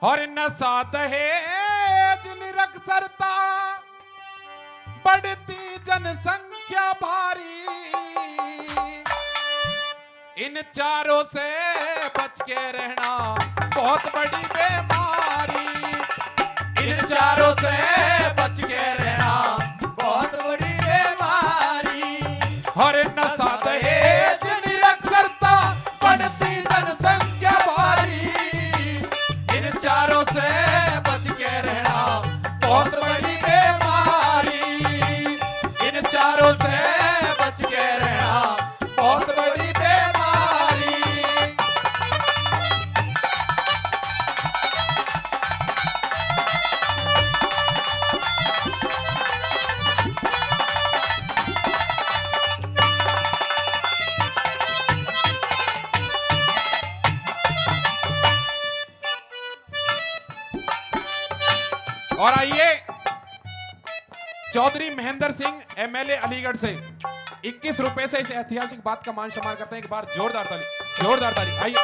और नशा दहेज निरक्षरता बढ़ती जनसंख्या भारी, इन चारों से बच के रहना बहुत बड़ी बीमारी। इन चारों से बच के रहना बहुत बड़ी बीमारी। और नशा दहेज निरक्षरता बढ़ती जनसंख्या भारी, इन चारों से बच के रहना बहुत बड़ी बीमारी। इन चारों से बच के रहना बहुत बड़ी बीमारी। और आइए चौधरी महेंद्र सिंह एमएलए अलीगढ़ से 21 रुपए से इस ऐतिहासिक बात का मान सम्मान करते हैं। एक बार जोरदार ताली, जोरदार ताली। आइए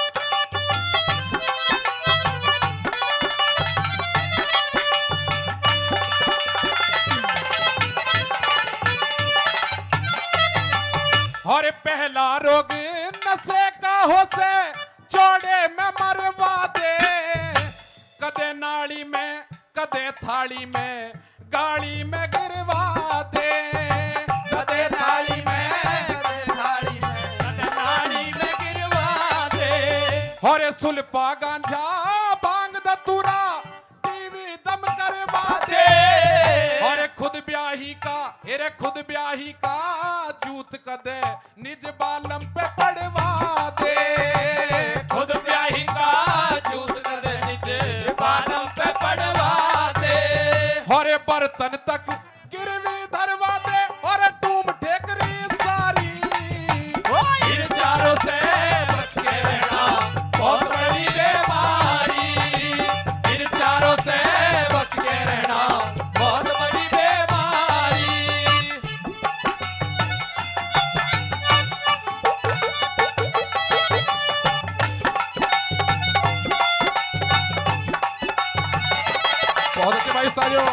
और पहला रोग नशे का हो से चौड़े में मरवा दे, कदे नाली में कदे थाली में गाड़ी में गिरवा दे। कदे थाली में कदे थाली में कदे नाली में गिरवा दे। और सुल्पा गांजा भांग दतूरा टीवी दम करवा दे। और खुद ब्याही का हेरे खुद ब्याही का जूत कदे निज बालम पे पड़वा दे। खुद ब्याही का जूत कदे निज बालम पे पड़वा दे। और बर्तन तक गिरवी धरवा दे और टूम ठेकरी सारी। इन चारों से बच के रहना बहुत बड़ी बीमारी। इन चारों से बच के रहना बहुत बड़ी बीमारी। बहुत अच्छे भाई साथियों।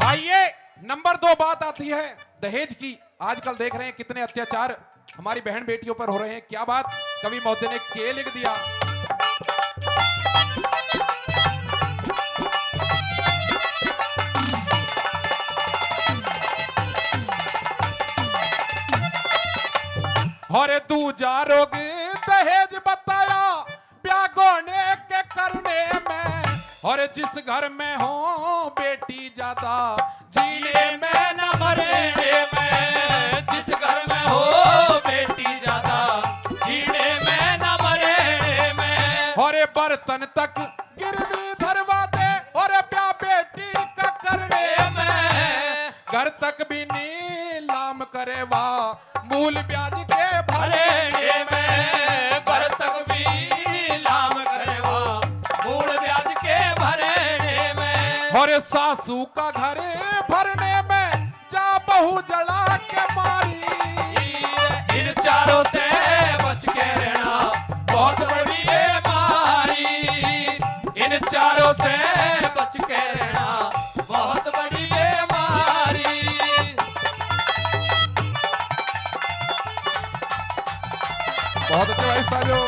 आइए नंबर 2 बात आती है दहेज की। आजकल देख रहे हैं कितने अत्याचार हमारी बहन बेटियों पर हो रहे हैं। क्या बात कवि महोदय ने के लिख दिया। और दूजा रोग दहेज बताया ब्यागोने के करने में। और जिस घर में हो बेटी ज्यादा जीने में न मरने में। जिस घर में हो बेटी ज्यादा जीने में न मरने में। और बर्तन तक गिरवी धरवा दे और ब्याह बेटी का करने में। घर तक भी नीलाम करे वाह मूल ब्याज के भरने में। घर तक भी नीलाम करे वाह मूल ब्याज के भरने में। और सासू का घर भरने में जा बहू जला के मारी। इन चारों से बच के रहना बहुत बड़ी बीमारी। इन चारों से बच के रहना बहुत बड़ी बीमारी। बहुत अच्छे भाई साथियों।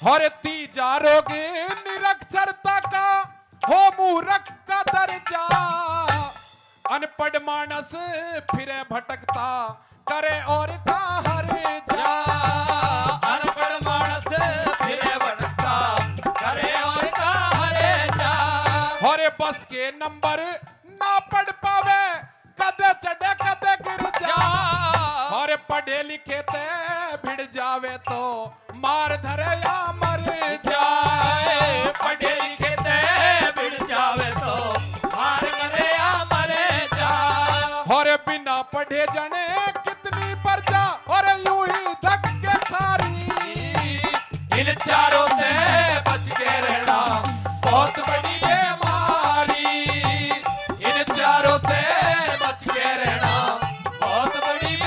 और तीजा रोग निरक्षरता का हो मूर्ख का दर्जा। अनपढ़ मानस फिरे भटकता करे और का हर जा। अनपढ़ मानस फिरे भटकता करे और का हर जा। और बस के नंबर ना पढ़ पावे कदे चढ़े कदे गिर जा। और पढ़ पढ़े लिखे ते भिड़ जावे तो मार धरे या मर जाए। पढ़े लिखे ते भिड़ जावे तो मार करे या मरे जाए। और बिना पढ़े जाने कितनी प्रजा और यूं ही धक्के खारी। इन चारों से बच के रहना बहुत बड़ी बीमारी। इन चारों से बच के रहना बहुत बड़ी बीमारी।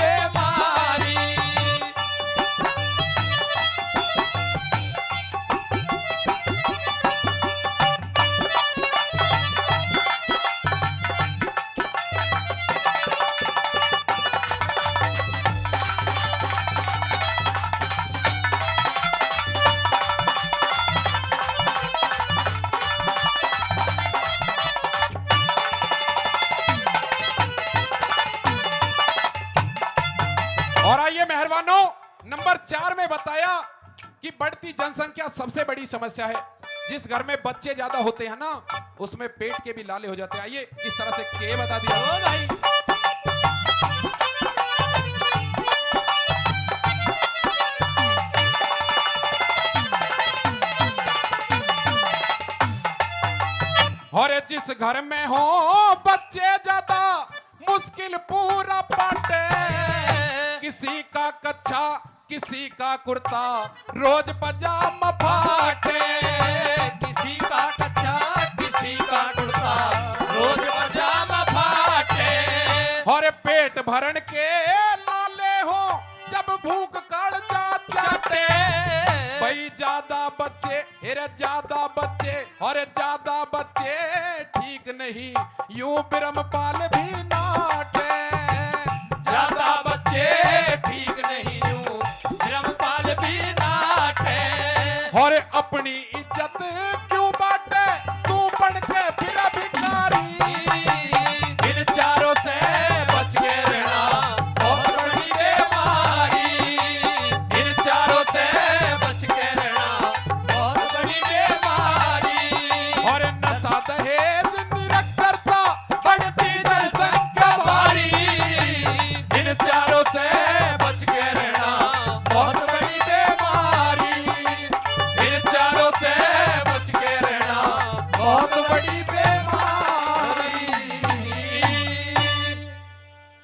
और आइए मेहरबानों, नंबर 4 में बताया कि बढ़ती जनसंख्या सबसे बड़ी समस्या है। जिस घर में बच्चे ज्यादा होते हैं ना, उसमें पेट के भी लाले हो जाते हैं। आइए किस तरह से के बता दिया। ओ भाई और जिस घर में हो बच्चे ज्यादा मुश्किल पूरा पाटे। किसी का कच्चा किसी का कुर्ता रोज पजामा फाटे। किसी का कच्चा किसी का कुर्ता रोज पजामा फाटे। और पेट भरण के लाले हो जब भूख कड़ जाते। भाई ज्यादा बच्चे ज्यादा बच्चे और ज्यादा बच्चे ठीक नहीं, यूं ब्रह्मपाल भी नाटे। ज्यादा बच्चे ठीक नहीं यूं ब्रह्मपाल भी नाटे। और अपने